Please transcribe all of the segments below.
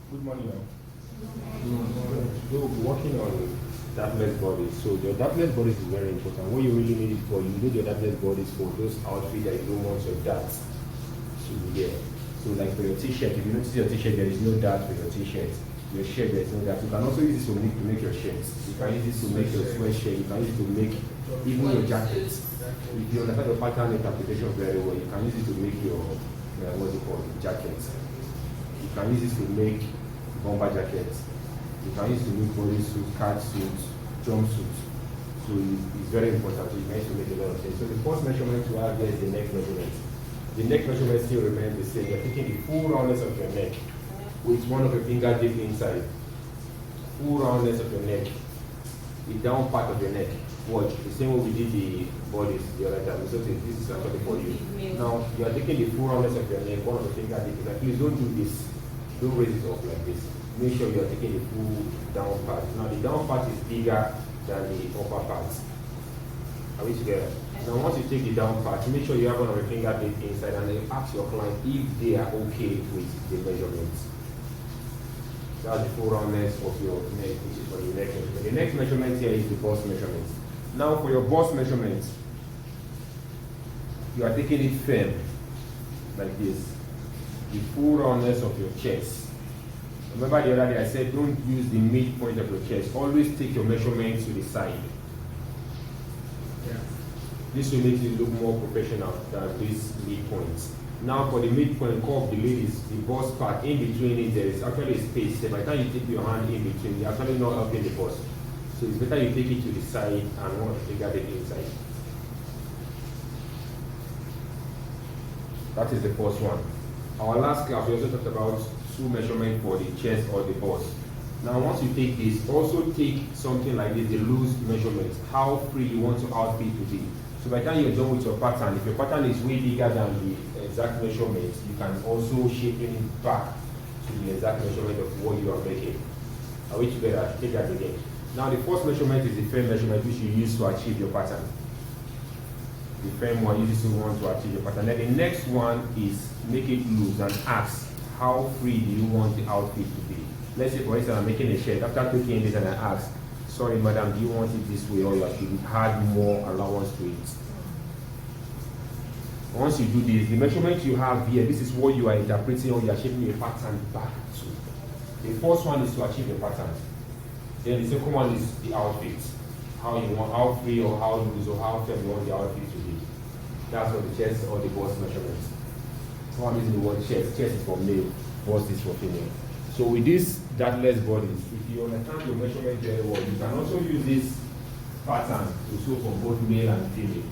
Good morning, ma'am. We'll be working on Dartless Bodice. So your Dartless Bodice is very important. What you really need it for, you need your Dartless Bodice for those outfits that you don't want your darts to be there. So like for your t-shirt, if you notice your t-shirt, there is no dart for your t-shirt. Your shirt, there is no dart. You can also use this to make your shirts. You can use this to make your sweatshirt. You can use it to make even your jackets. If you understand the pattern interpretation very well, you can use it to make your, what's it called, jackets. You can use this to make bomber jackets. You can use it to make bodysuits, cat suits, jumpsuits. So it's very important. So you can use to make a lot of things. So the first measurement you have there is the neck measurement. The neck measurement still remains the same. You're taking the full roundness of your neck with one of your finger deep inside. Full roundness of your neck. The down part of your neck. Watch. The same way we did the bodies the other time. So this is actually for you. Now you are taking the full roundness of your neck, one of the finger deep inside. Please don't do this. Don't raise it up like this. Make sure you are taking the full down part. Now the down part is bigger than the upper part. Are we together? Now once you take the down part, make sure you have one of your finger deep inside and then ask your client if they are okay with the measurements. That's the full roundness of your neck, which is for the neck measurement. The next measurement here is the bust measurement. Now for your bust measurement, you are taking it firm, like this. The full roundness of your chest. Remember the other day I said don't use the midpoint of your chest. Always take your measurements to the side. Yeah. This will make it look more professional than this midpoint. Now for the midpoint of the ladies, the bust part, in between it, there is actually a space. So by the time you take your hand in between, you're actually not helping the bust. So it's better you take it to the side and want to figure it inside. That is the first one. Our last class, we also talked about two measurements for the chest or the bust. Now once you take this, also take something like this, the loose measurement, how free you want your outfit to be. So by the time you're done with your pattern, if your pattern is way bigger than the exact measurement, you can also shape it back to the exact measurement of what you are making. Are we together? Take that again. Now the first measurement is the frame measurement which you use to achieve your pattern. The frame one you just want to achieve your pattern. Then the next one is make it loose and ask how free do you want the outfit to be. Let's say for instance I'm making a shirt. After taking this and I ask, sorry madam, do you want it this way or you should add more allowance to it? Once you do this, the measurement you have here, this is what you are interpreting or you are shaping a pattern back to. The first one is to achieve the pattern. Then the second one is the outfit. How you want, how free or how loose or how firm you want the outfit to be. That's for the chest or the bust measurements. So I'm using the word chest. Chest is for male, bust is for female. So with this Dartless Bodice, if you understand your measurement very well, you can also use this pattern to sew for both male and female.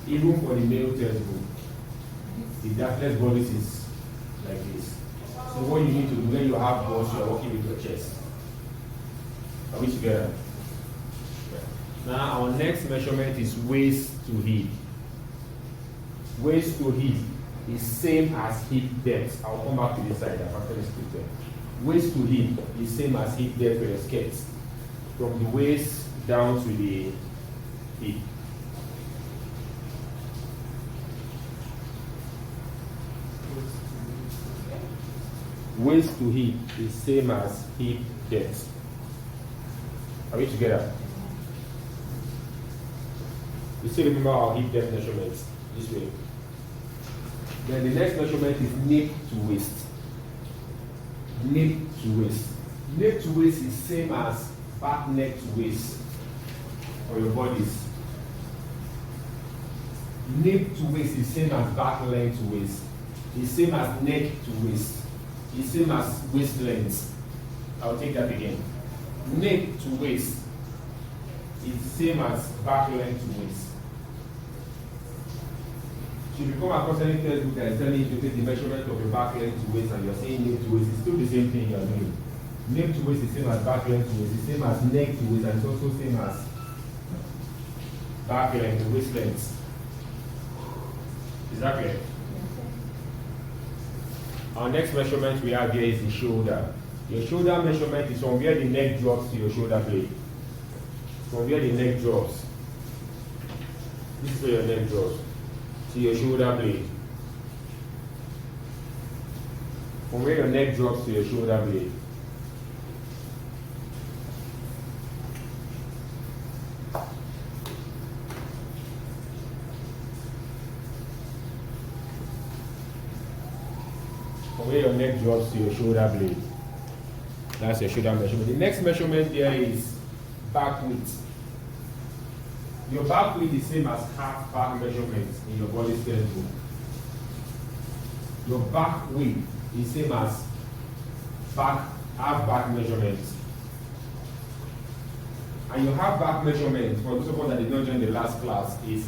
Even for the male textbook, the Dartless Bodice is like this. So what you need to do when you have bust, you are working with your chest. Are we together? Now our next measurement is waist to hip. Waist to hip is same as hip depth. I'll come back to this side. I've actually skipped there. Waist to hip is same as hip depth for your skirts. From the waist down to the hip. Waist to hip is same as hip depth. Are we together? You still remember our hip depth measurements this way. Then the next measurement is nape to waist. Nape to waist. Nape to waist is same as back neck to waist for your bodies. Nape to waist is same as back length to waist. It's same as neck to waist. It's same as waist length. I'll take that again. Nape to waist is same as back length to waist. If you come across any textbook that is telling you to take the measurement of your back length to waist and you're saying nape to waist, it's still the same thing you're doing. Nape to waist is same as back length to waist, it's same as neck to waist, and it's also same as back length to waist length. Is that clear? Our next measurement we have here is the shoulder. Your shoulder measurement is from where the neck drops to your shoulder blade. From where the neck drops. This is where your neck drops to your shoulder blade. From where your neck drops to your shoulder blade. From where your neck drops to your shoulder blade. That's your shoulder measurement. The next measurement there is back width. Your back width is the same as half back measurement in your body scale book. Your back width is the same as half back measurement. And your half back measurement, for those of us that did not join the last class, is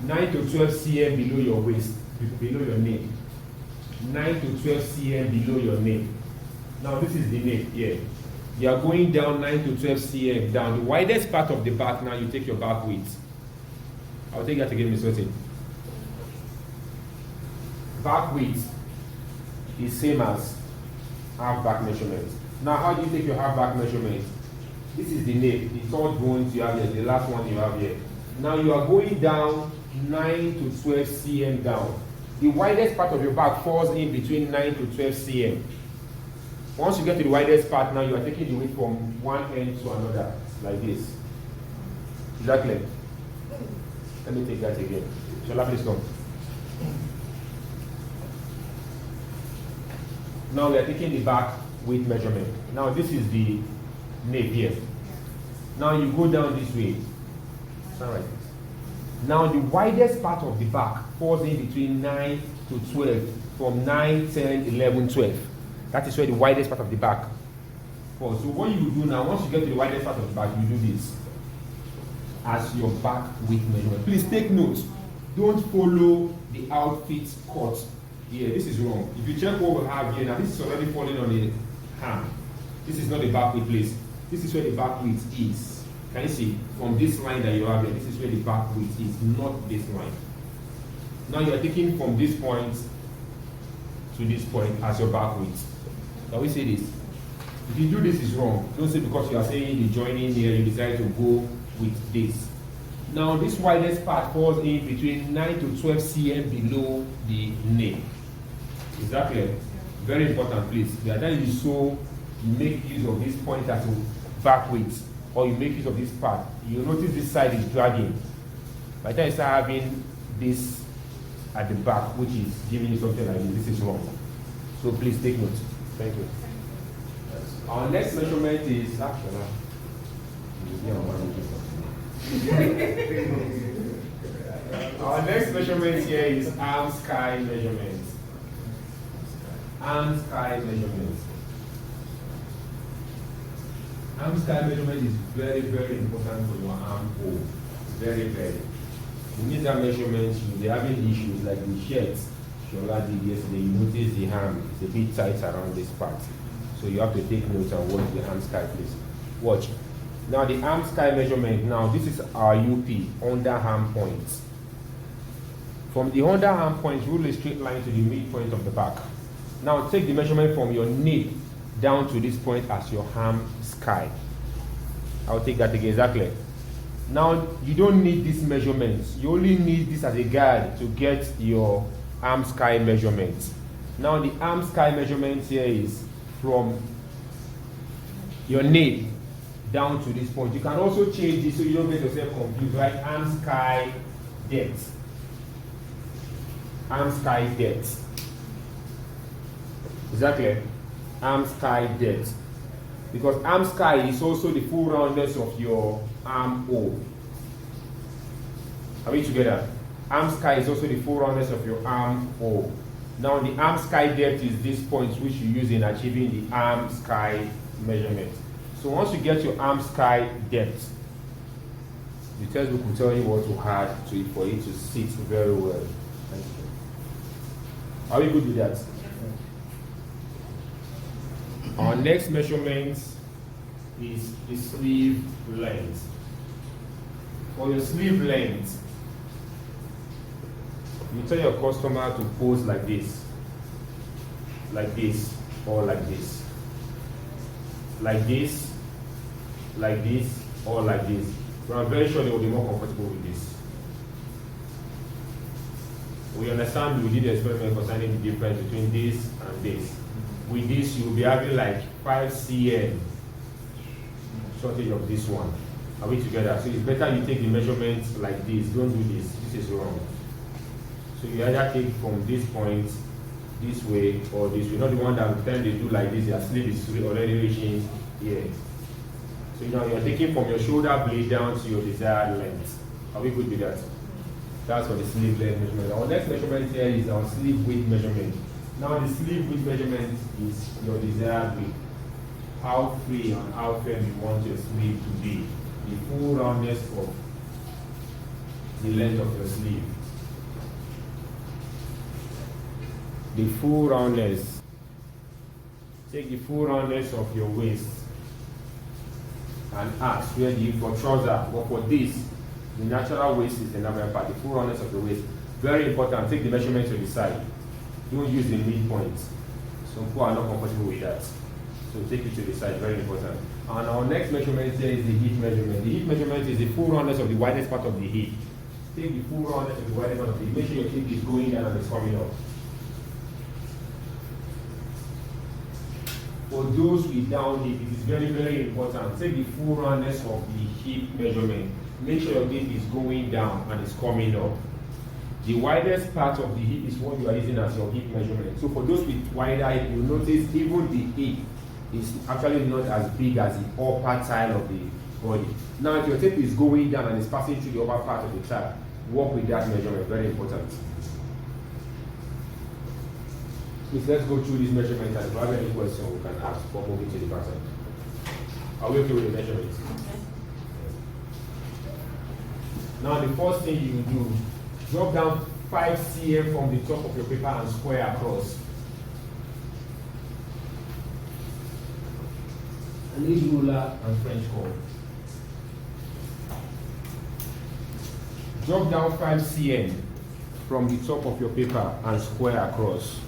9 to 12 cm below your waist, below your knee. 9 to 12 cm below your knee. Now this is the knee here. You are going down 9 to 12 cm down. The widest part of the back, now you take your back width. I'll take that again, Miss Wetting. Back width is same as half back measurement. Now how do you take your half back measurement? This is the nape, the third bone you have here, the last one you have here. Now you are going down 9 to 12 cm down. The widest part of your back falls in between 9 to 12 cm. Once you get to the widest part, now you are taking the weight from one end to another, like this. Is that clear? Let me take that again. Shola, please come. Now we are taking the back weight measurement. Now this is the nape here. Now you go down this way. All right. Now the widest part of the back falls in between 9 to 12, from 9, 10, 11, 12. That is where the widest part of the back falls. So what you do now, once you get to the widest part of the back, you do this as your back weight measurement. Please take note. Don't follow the outfit cut here. This is wrong. If you check what we have here now, this is already falling on the hand. This is not the back weight place. This is where the back weight is. Can you see? From this line that you have here, this is where the back weight is, not this line. Now you are taking from this point to this point as your back weight. Can we say this? If you do this, is wrong. Don't say because you are saying the joining here, you decide to go with this. Now this widest part falls in between 9 to 12 cm below the knee. Is that clear? Very important, please. By the time you sew, you make use of this point as a back weight, or you make use of this part, you notice this side is dragging. By the time you start having this at the back, which is giving you something like this is wrong. So please take note. Thank you. Our next measurement is actually. Our next measurement here is arm sky measurement. Arm sky measurement. Arm sky measurement is very, very important for your arm hole. Very, very. You need that measurement. You'll be having issues like the shirt Shola did yesterday. You notice the arm is a bit tight around this part. So you have to take note and watch the arm sky, please. Watch. Now the arm sky measurement, now this is our UP, underarm point. From the underarm point, rule a straight line to the midpoint of the back. Now take the measurement from your knee down to this point as your arm sky. I'll take that again, exactly. Now you don't need these measurements. You only need this as a guide to get your arm sky measurement. Now the arm sky measurement here is from your knee down to this point. You can also change this so you don't get yourself confused, right? Arm sky depth. Arm sky depth. Is that clear? Arm sky depth. Because arm sky is also the full roundness of your arm hole. Are we together? Arm sky is also the full roundness of your arm hole. Now the arm sky depth is this point which you use in achieving the arm sky measurement. So once you get your arm sky depth, the textbook will tell you what to add to it for it to sit very well. Thank you. Are we good with that? Our next measurement is the sleeve length. For your sleeve length, you tell your customer to pose like this, or like this, like this, like this, or like this. But I'm very sure they will be more comfortable with this. We understand we did the experiment concerning the difference between this and this. with this, you'll be having like 5 cm shortage of this one. Are we together? So it's better you take the measurements like this. Don't do this. This is wrong. So you either take from this point this way or this way. Not the one that tend to do like this. Your sleeve is already reaching here. So now you're taking from your shoulder blade down to your desired length. Are we good with that? That's for the sleeve length measurement. Our next measurement here is our sleeve width measurement. Now the sleeve width measurement is your desired width. How free and how firm you want your sleeve to be. The full roundness of the length of your sleeve. The full roundness. Take the full roundness of your waist and ask where for trouser, but for this, the natural waist is the number part, the full roundness of the waist. Very important. Take the measurement to the side. Don't use the midpoint. Some people are not comfortable with that. So take it to the side, very important. And our next measurement here is the hip measurement. The hip measurement is the full roundness of the widest part of the hip. Take the full roundness of the widest part of the hip. Make sure your hip is going down and it's coming up. For those with down hip, it is very, very important. Take the full roundness of the hip measurement. Make sure your hip is going down and it's coming up. The widest part of the hip is what you are using as your hip measurement. So for those with wider hip, you notice even the hip is actually not as big as the upper tile of the body. Now if your tape is going down and it's passing through the upper part of the tile, work with that measurement, very important. Please let's go through this measurement, and if you have any question we can ask before moving to the pattern. Are we okay with the measurements? Okay. Now the first thing you do, drop down 5 cm from the top of your paper and square across. And use ruler and French cord. Drop down 5 cm from the top of your paper and square across.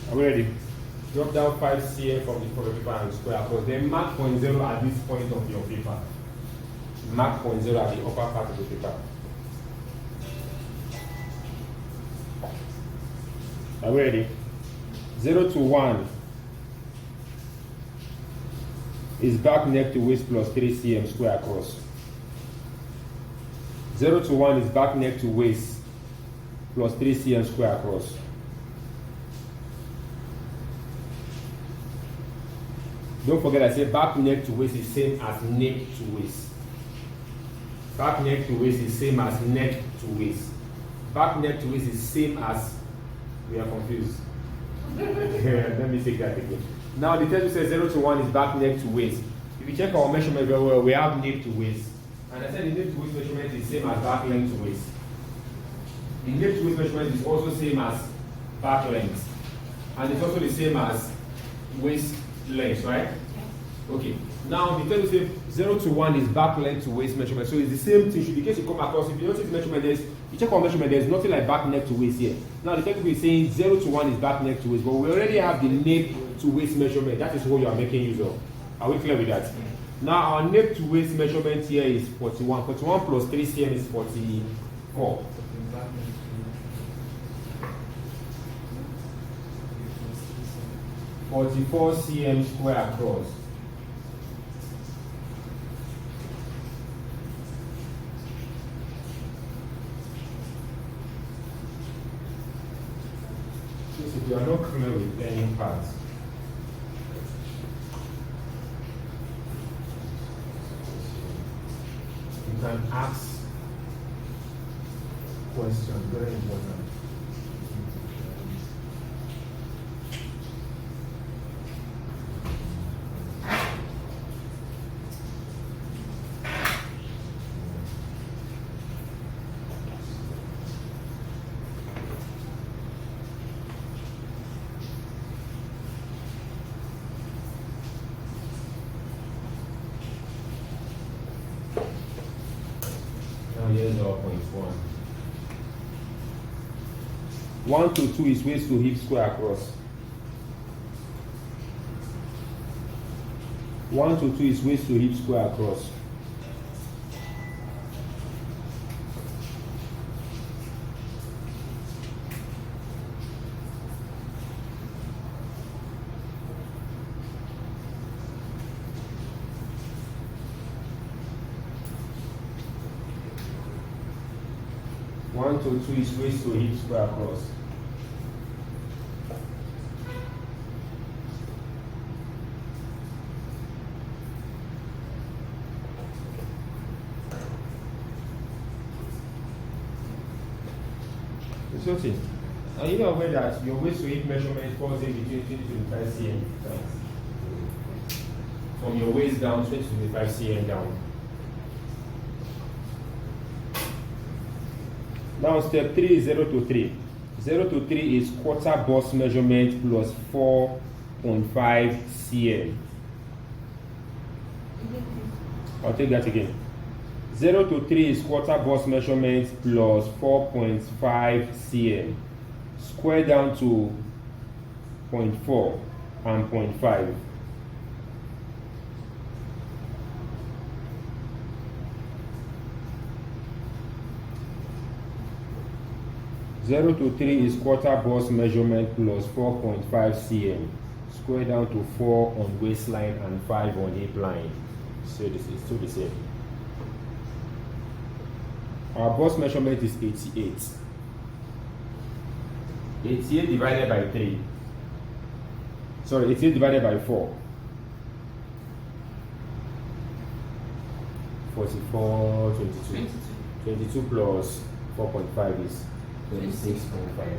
Are we ready? Drop down 5 cm from the top of the paper and square across. Then mark point 0 at this point of your paper. Mark point 0 at the upper part of the paper. Are we ready? 0 to 1 is back neck to waist plus 3 cm square across. 0 to 1 is back neck to waist plus 3 cm square across. Don't forget I said back neck to waist is same as neck to waist. Back neck to waist is same as neck to waist. Back neck to waist is same as, we are confused. Let me take that again. Now the table says 0 to 1 is back neck to waist. If you check our measurement very well, we have neck to waist. And I said the neck to waist measurement is same as back length to waist. The neck to waist measurement is also same as back length. And it's also the same as waist length, right? Okay. Now the table says 0 to 1 is back length to waist measurement. So it's the same thing. In case you come across, if you notice measurement, you check our measurement, there's nothing like back neck to waist here. Now the table is saying 0 to 1 is back neck to waist, but we already have the neck to waist measurement. That is what you are making use of. Are we clear with that? Now our neck to waist measurement here is 41. 41 plus 3 cm is 44. (44 cm square across). If you are not clear with any parts, can ask questions, very important. Here's our point 1 to 2 is waist to hip square across. 1 to 2 is waist to hip square across. One to 2 is waist to hip square across. It's okay. Are you aware that your waist to hip measurement falls in between 20 to 25 cm? From your waist down, 20 to 25 cm down. Now step 3 is 0 to 3. 0 to 3 is quarter bust measurement plus 4.5 cm. I'll take that again. 0 to 3 is quarter bust measurement plus 4.5 cm. Square down to 0.4 and 0.5. Zero to 3 is quarter bust measurement plus 4.5 cm. Square down to 4 on waistline and 5 on hip line. So this is still the same. Our bust measurement is 88. 88 divided by 3. Sorry, 88 divided by 4. 44, 22. 22 plus 4.5 is 26.5.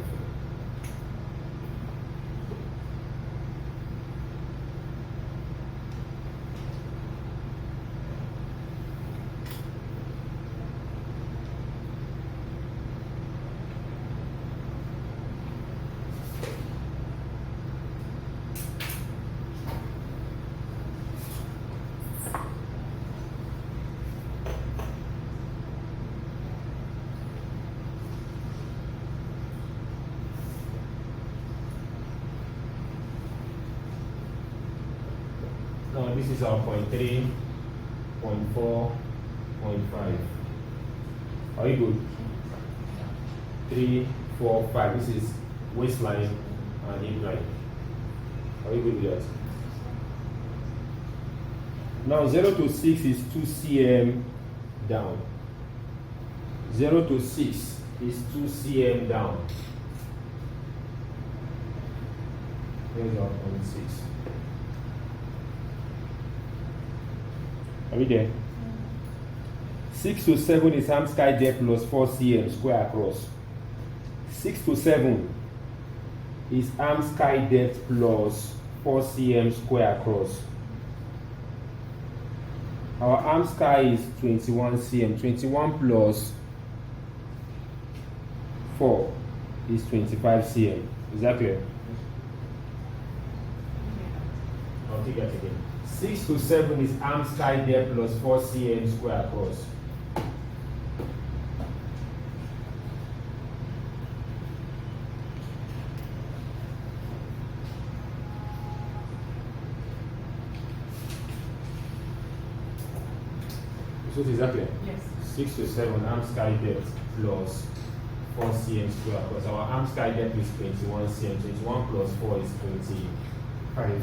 Now this is our 0.3, 0.4, 0.5. Are you good? 3, 4, 5. This is waistline and hip line. Are you good with that? Now 0 to 6 is 2 cm down. 0 to 6 is 2 cm down. Here's our 0.6. Are we there? 6 to 7 is arm sky depth plus 4 cm square across. 6 to 7 is arm sky depth plus 4 cm square across. Our arm sky is 21 cm. 21 plus 4 is 25 cm. Is that clear? I'll take that again. 6 to 7 is arm sky depth plus 4 cm square across. So is that clear? Yes. 6 to 7 arm sky depth plus 4 cm square across. Our arm sky depth is 21 cm. 21 plus 4 is 25.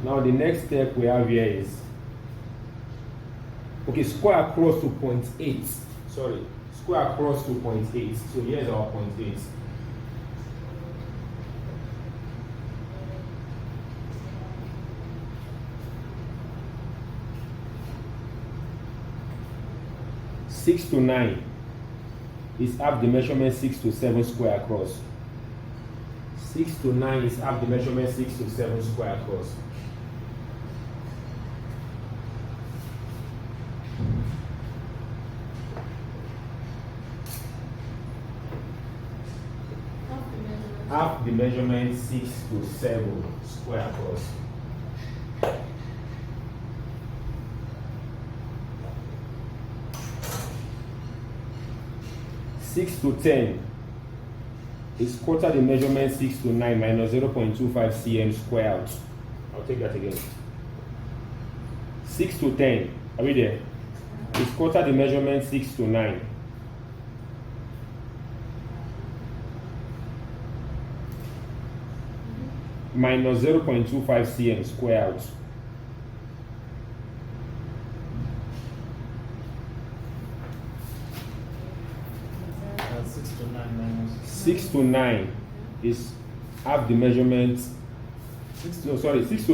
Now the next step we have here is, okay, square across to 0.8. Sorry, square across to 0.8. So here's our 0.8. 6 to 9 is half the measurement 6 to 7 square across. 6 to 9 is half the measurement 6 to 7 square across. Half the measurement 6 to 7 square across. Six to 10 is quarter the measurement 6 to 9 minus 0.25 cm square out. I'll take that again. 6 to 10, are we there? Is quarter the measurement 6 to 9. Minus 0.25 cm square out. 6 to 9 is half the measurement. 6 to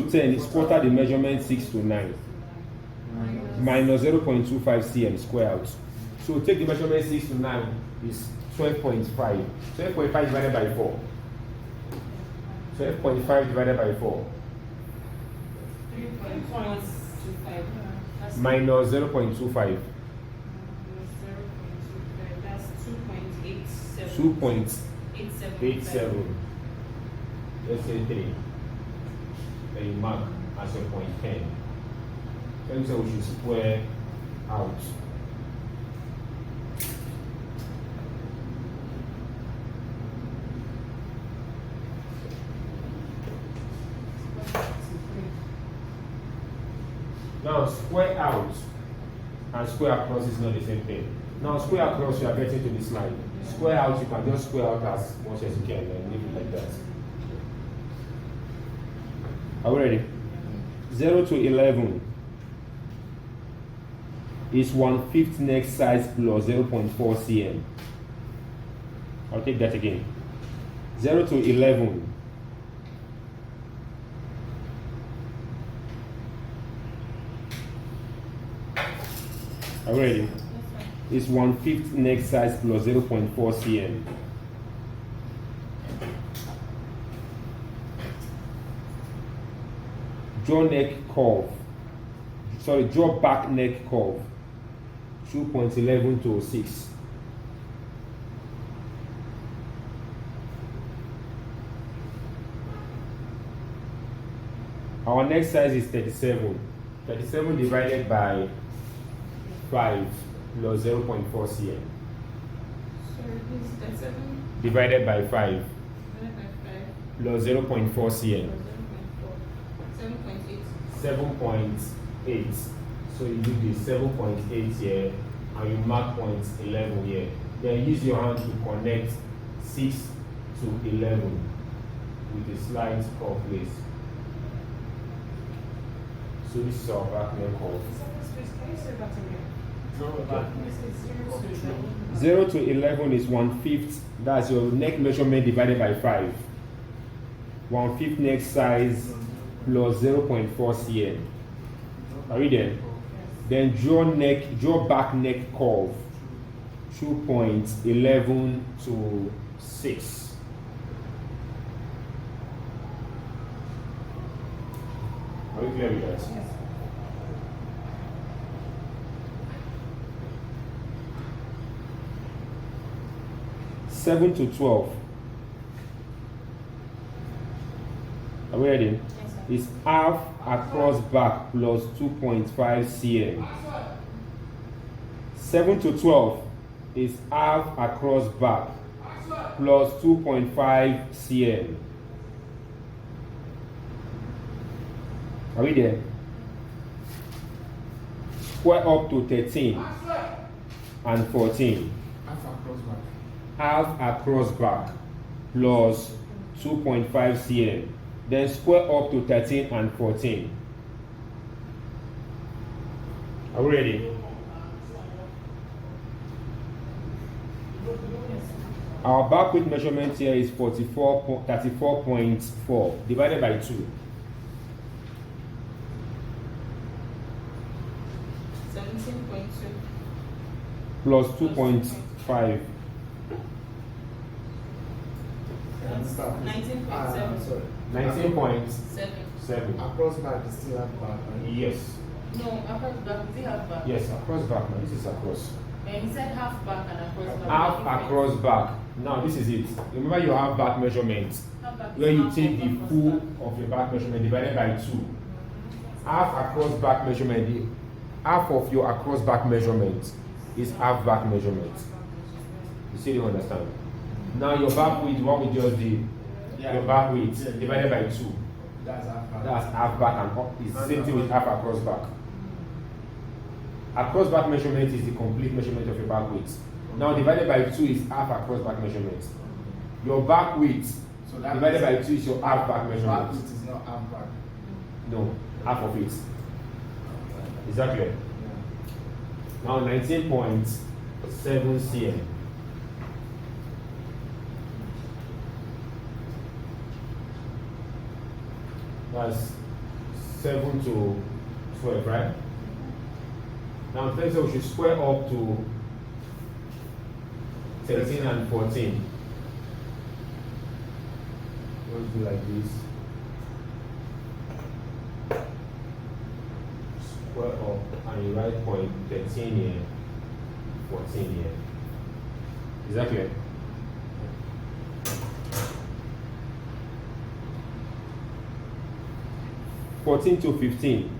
10 is quarter the measurement 6 to 9. Minus 0.25 cm square out. So take the measurement 6 to 9 is 12.5. 12.5 divided by 4. 12.5 divided by 4. 3.25. Minus 0.25. 2.87. Let's say 3. Then you mark as a point 10. Then we say we should square out. Now square out and square across is not the same thing. Now square across, you are getting to this line. Square out, you can just square out as much as you can and leave it like that. Are we ready? 0 to 11 is 1/5 next size plus 0.4 cm. I'll take that again. 0 to 11 are we ready? Is 1/5 next size plus 0.4 cm. Draw back neck curve 2.11 to 6. Our next size is 37. 37 divided by 5 plus 0.4 cm. Divided by 5 plus 0.4 cm. 7.8. So you do the 7.8 here and you mark point 11 here. Then use your hand to connect 6 to 11 with a slight curve place. So this is our back neck curve. 0 to 11 is 1/5. That's your neck measurement divided by 5. 1/5 neck size plus 0.4 cm. Are we there? Then draw back neck curve 2.11 to 6. Are we clear with that? Yes. 7 to 12. Are we ready? Yes, sir. Is half across back plus 2.5 cm. 7 to 12 is half across back plus 2.5 cm. Are we there? Square up to 13 and 14. Half across back plus 2.5 cm. Then square up to 13 and 14. Are we ready? Our back width measurement here is 34.4 divided by 2. 17.2. plus 2.5. 19.7. Sorry. 19.7. Across back is still half back. Right? Yes. No, across back. Is it half back? Yes, across back. Now, this is across. And he said half back and across back. Half across back. Now, this is it. Remember, you have back measurements where you take the full of your back measurement divided by 2. Half across back measurement, half of your across back measurement is half back measurement. You see, you understand? Now your back width, what we just did, your back width divided by 2. That's half back. That's half back and up. It's the same thing with half across back. Across back measurement is the complete measurement of your back width. Now divided by 2 is half across back measurement. Your back width divided by 2 is your half back measurement. Back width is not half back. No, half of it. Is that clear? Yeah. Now 19.7 cm. That's 7 to 12, right? Now let's say we should square up to 13 and 14. Let's do like this. Square up and you write point 13 here, 14 here. Is that clear? (14 to 15)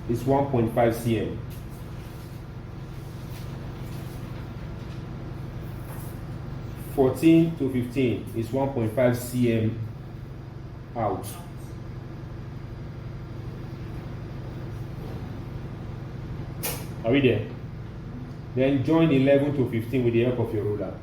is 1.5 cm. (14 to 15) is 1.5 cm out. Are we there? Then join 11 to 15 with the help of your ruler.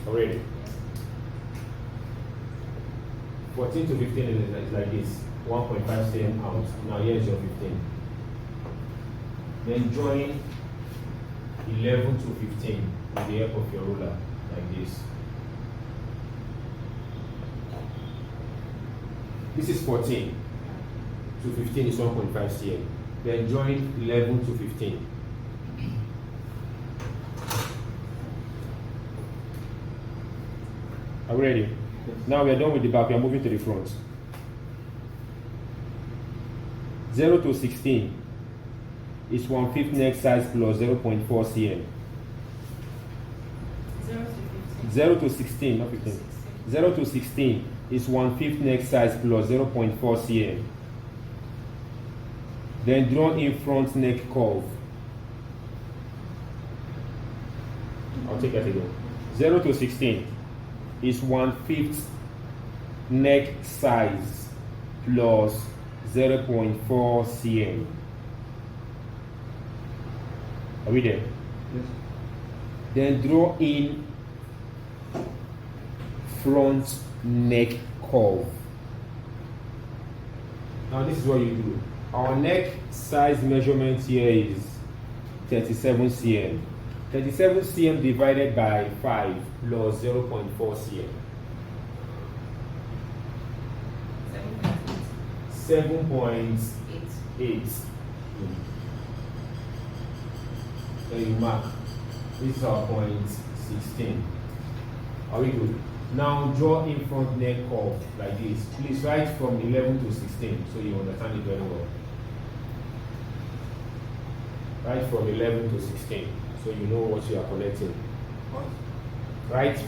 Already. 14 to 15 is like this. 1.5 cm out. Now here's your 15. Then join 11 to 15 with the help of your ruler, like this. This is 14 to 15 is 1.5 cm. Then join 11 to 15. Are we ready? Yes. Now we are done with the back, we are moving to the front. 0 to 16 is 1/5 neck size plus 0.4 cm. 0 to 16, not 15. 0 to 16 is 1/5 neck size plus 0.4 cm. Then draw in front neck curve. I'll take that again. 0 to 16 is 1/5 neck size plus 0.4 cm. Are we there? Yes. Then draw in front neck curve. Now this is what you do. Our neck size measurement here is 37 cm. 37 cm divided by 5 plus 0.4 cm. 7.8. Then you mark. This is our point 16. Are we good? Now draw in front neck curve like this. Please write from 11 to 16 so you understand it very well. Write from 11 to 16 so you know what you are connecting. Right?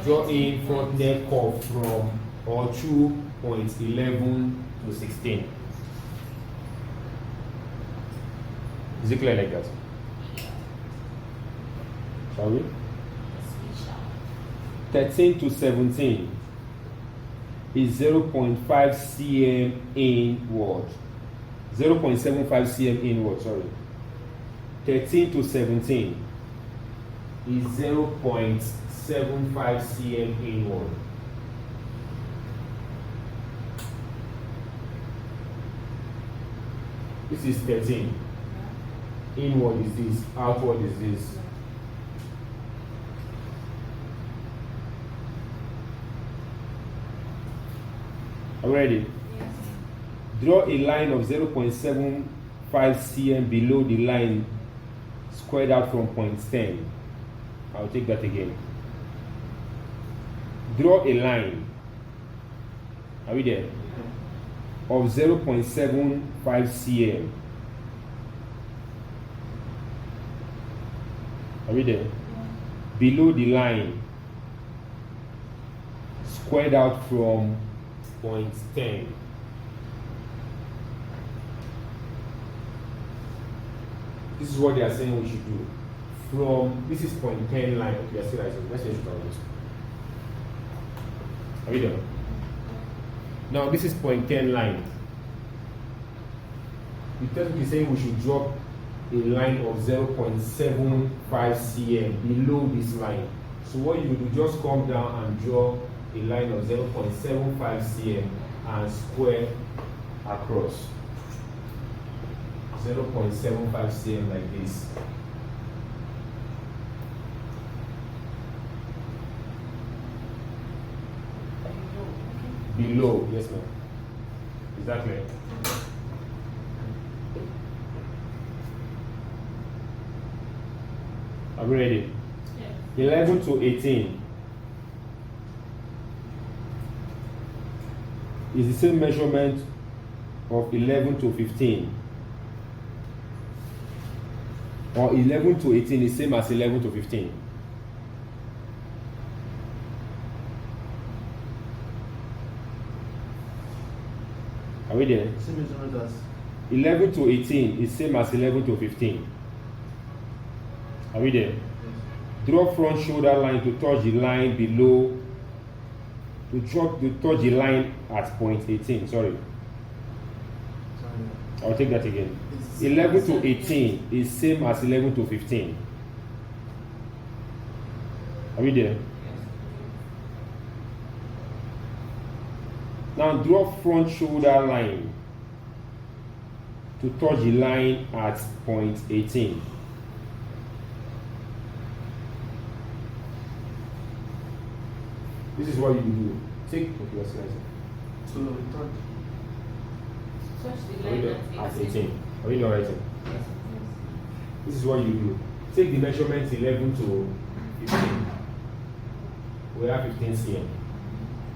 Draw in front neck curve from or through points 11 to 16. Is it clear like that? Shall we? 13 to 17 is 0.5 cm inward. 0.75 cm inward, sorry. 13 to 17 is 0.75 cm inward. This is 13. Inward is this, outward is this. Are we ready? Yes. Draw a line of 0.75 cm below the line squared out from point 10. I'll take that again. Draw a line. Are we there? Of 0.75 cm. Are we there? Below the line squared out from point 10. This is what they are saying we should do. From this is point 10 line. Okay, I see that. Let's finish this. Are we done? Now this is point 10 line. Because we're saying we should drop a line of 0.75 cm below this line. So what you do, just come down and draw a line of 0.75 cm and square across. 0.75 cm like this. Below, yes ma'am. Exactly. Are we ready? Yes. 11 to 18 is the same measurement of 11 to 15. Or 11 to 18 is same as 11 to 15. Are we there? Same measurement as 11 to 18 is same as 11 to 15. Are we there? yes. Draw front shoulder line to touch the line below, to touch the line at point 18. Sorry, I'll take that again. 11 to 18 is same as 11 to 15. Are we there? Now draw front shoulder line to touch the line at point 18. This is what you do. Take your slice. So touch. Touch the Are we line done? At at 18. 18. Are we done writing? Yes. This is what you do. Take the measurement 11 to 15. We have 15 cm.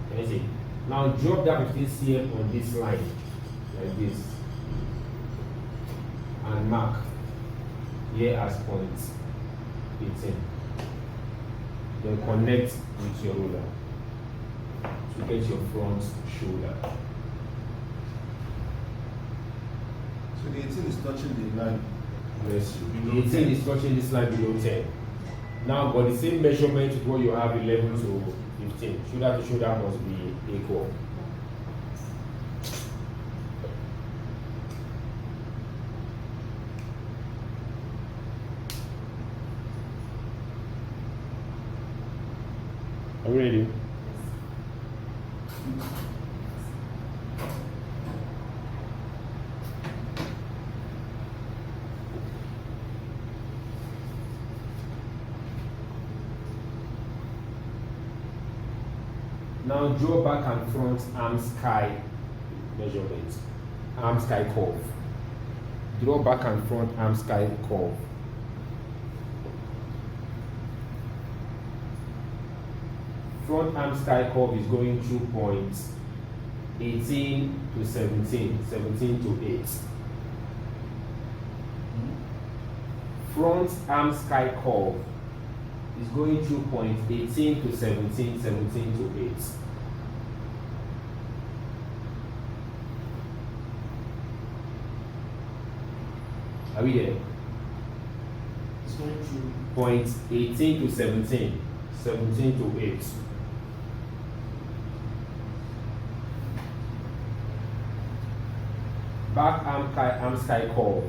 Can you see? Now drop that 15 cm on this line, like this, and mark here as point 18. Then connect with your ruler to get your front shoulder. So the 18 is touching the line. Bless you. The 18 is touching this line below 10. Now, but the same measurement with what you have 11 to 15. Shoulder to shoulder must be equal. Are we ready? Now draw back and front arm sky measurement. Arm sky curve. Draw back and front arm sky curve. Front arm sky curve is going through points 18 to 17, 17 to 8. Front arm sky curve is going through point 18 to 17, 17 to 8. Are we there? It's going through. Point 18 to 17, 17 to 8. Back arm sky curve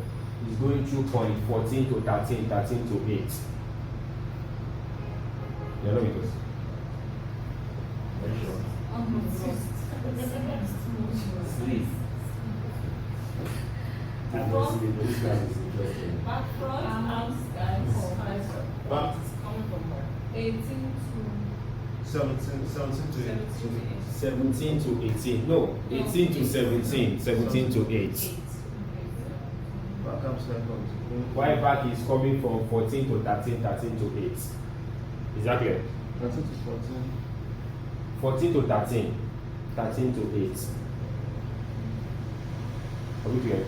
is going through point 14 to 13, 13 to 8. You know with us? Very sure. Sleep. Back front arm sky curve. Back. It's coming from where? 18 to 17 to 8. 17 to 18. No, 18 to 17. 17 to 8. Back comes like While back is coming from 14 to 13, 13 to 8. Is that clear? 13 to 14. 14 to 13, 13 to 8. Are we clear?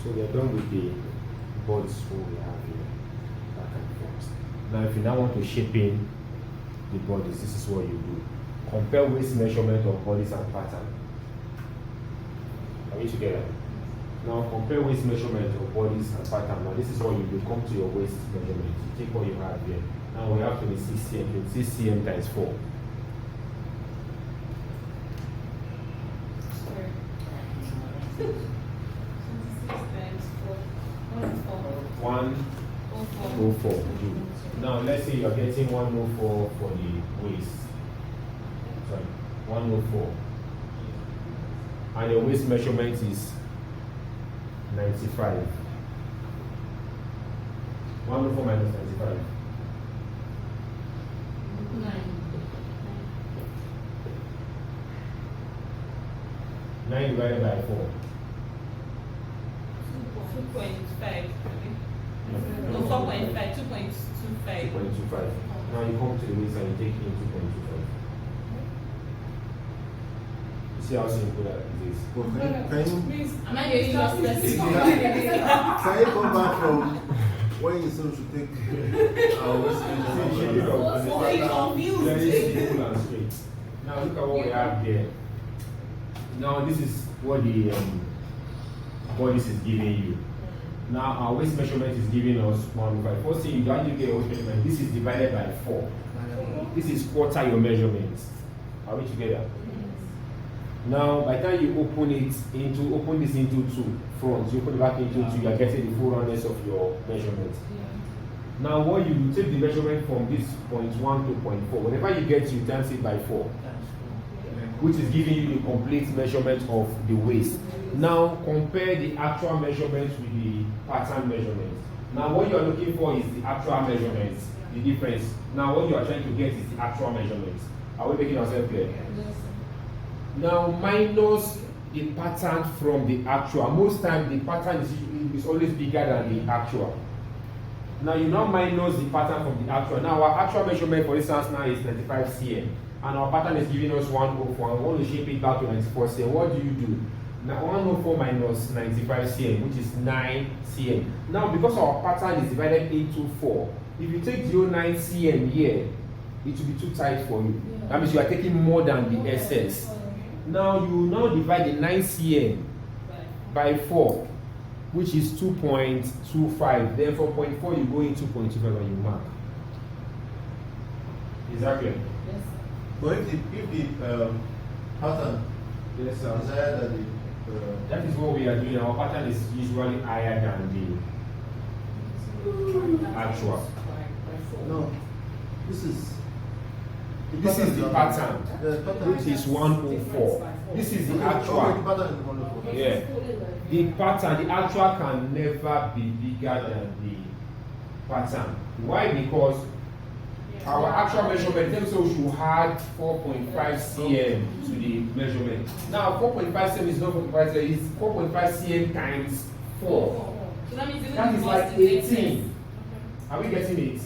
So we are done with the bodies we have here, back and forth. Now if you now want to shape in the bodies, this is what you do. Compare waist measurement of bodies and pattern. Are we together? Now compare waist measurement of bodies and pattern. Now this is what you do. Come to your waist measurement. You take what you have here. Now we have 26 cm, 26 cm times 4. One, 104. Now let's say you are getting 104 for the waist. Sorry, 104. And your waist measurement is 95. 104 minus 95. 9 divided by 4. 2.5. No, 4.5, 2.25. 2.25. Now you come to the waist and you take in 2.25. You see how simple that it is? Well, can you Am I getting lost? can you come back from when you said we should take our waist Very simple and straight. Now look at what we have here. Now this is what the bodice is giving you. Now our waist measurement is giving us 105. First thing you don't get your waist measurement. This is divided by 4. This is quarter your measurement. Are we together? Now by the time you open this into 2 fronts, you open it back into 2, you are getting the full roundness of your measurement. Now what you do, take the measurement from this point 1 to point 4. Whatever you get, you times it by 4. Which is giving you the complete measurement of the waist. Now compare the actual measurement with the pattern measurement. Now what you are looking for is the actual measurements, the difference. Now what you are trying to get is the actual measurements. Are we making ourselves clear? Yes. Now minus the pattern from the actual. Most times the pattern is always bigger than the actual. Now you now minus the pattern from the actual. Now our actual measurement, for instance, now is 95 cm. And our pattern is giving us 104. And we want to shape it back to 94 cm. What do you do? Now 104 minus 95 cm, which is 9 cm. Now because our pattern is divided into 4, if you take 0.9 cm here, it will be too tight for you. Yeah. That means you are taking more than the excess. Now you now divide the 9 cm by 4, which is 2.25. Then from 0.4 you go in 2.25 and you mark. Is that clear? Yes. But if the pattern Yes, is sir. higher than That is what we are doing. Our pattern is usually higher than the actual. no, this is The pattern, the pattern which is 104. This is the Okay, the actual. pattern is 104. Yeah. The pattern, the actual can never be bigger than the pattern. Why? Because our actual measurement tells us we should add 4.5 cm to the measurement. Now 4.5 cm is not 4.5 cm, it's 4.5 cm times 4. So that means That is like 18. Are we getting it?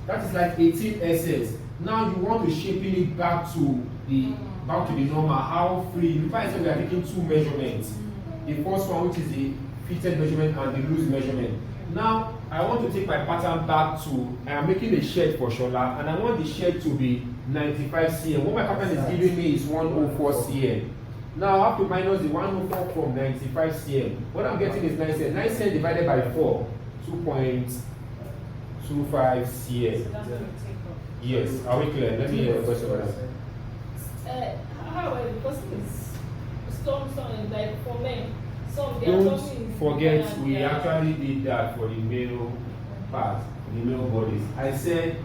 That is like 18 SS. Now you want to shape it back to the normal. How free? You find we are taking 2 measurements. The first one, which is the fitted measurement, and the loose measurement. Now I want to take my pattern back to, I am making a shirt for Shola, and I want the shirt to be 95 cm. What my pattern is giving me is 104 cm. Now I have to minus the 104 from 95 cm. What I'm getting is 9 cm. 9 cm divided by 4, 2.25 cm. So that's what we take off. Yes, are we clear? Let me hear a question about that. However, because it's some like for men, some they are talking Don't is forget, bigger we than the other. actually did that for the male part, the male bodies. I said,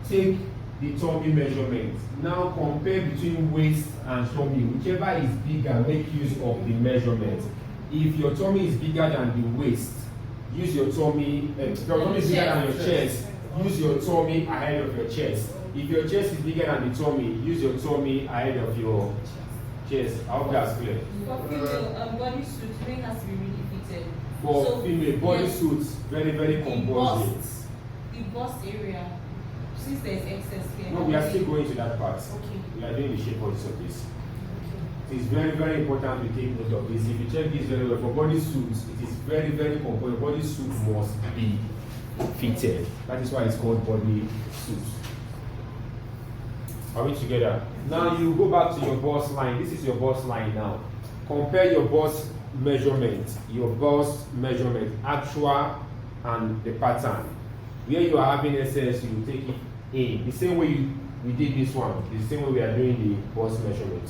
take the tummy measurement. Now compare between waist and tummy. Whichever is bigger, make use of the measurement. If your tummy is bigger than the waist, use your tummy. If your tummy is bigger than your chest, use your tummy ahead of your chest. If your chest is bigger than the tummy, use your tummy ahead of your chest. I hope that's clear. For female bodysuit, it has to be really fitted. For So, female yes, bodysuits, very, very the composite. bust area, since there's excess here. No, we are still going to that part. Okay. We are doing the shape bodies of this. It is very, very important to take note of this. If you check this very well, for bodysuits, it is very, very composite. Bodysuit must be fitted. That is why it's called body suit. Are we together? Now you go back to your bust line. This is your bust line now. Compare your bust measurement, actual and the pattern. Where you are having excess, you take it in. The same way we did this one, the same way we are doing the bust measurement.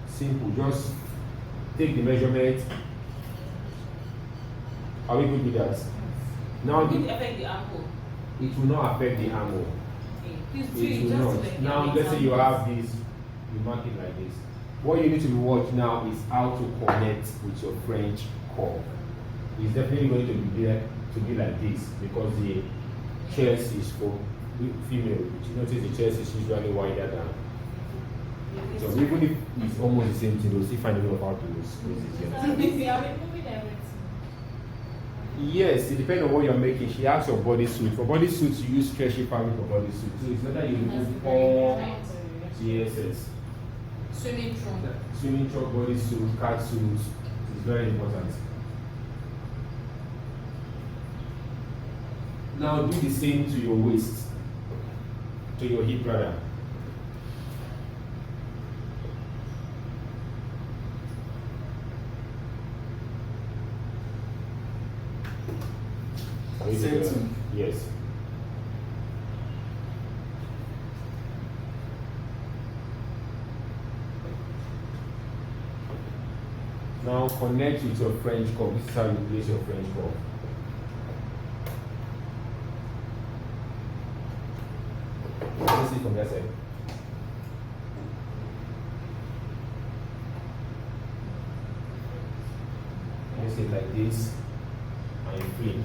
Simple, just take the measurement. Are we good with that? Now It will affect the ankle. it will not affect the ankle. Okay. Please do It it will just not. like Now let's say you have this, you mark it like this. What you need to watch now is how to connect with your French curve. It's definitely going to be there to be like this because the chest is for female. You notice the chest is usually wider than. So even if it's almost the same thing, you'll still find a way of how to squeeze it. So basically, are we moving everything? Yes, it depends on what you're making. She asks for bodysuit. For bodysuits, you use stretchy fabric for bodysuit. So it's not that you remove all the excess. Swimming trunk. Swimming trunk, bodysuit, cat suit is very important. Now do the same to your waist, to your hip rather. Same thing. Yes. Now connect with your French curve. This is how you place your French curve. Let's see from that side. Place it like this and you flip.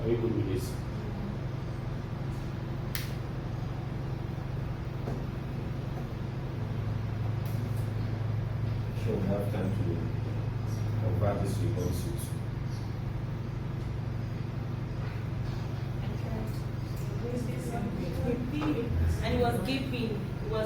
Are you good with this? Sure, we have time to convert this to a bodysuit. And it was gaping. It was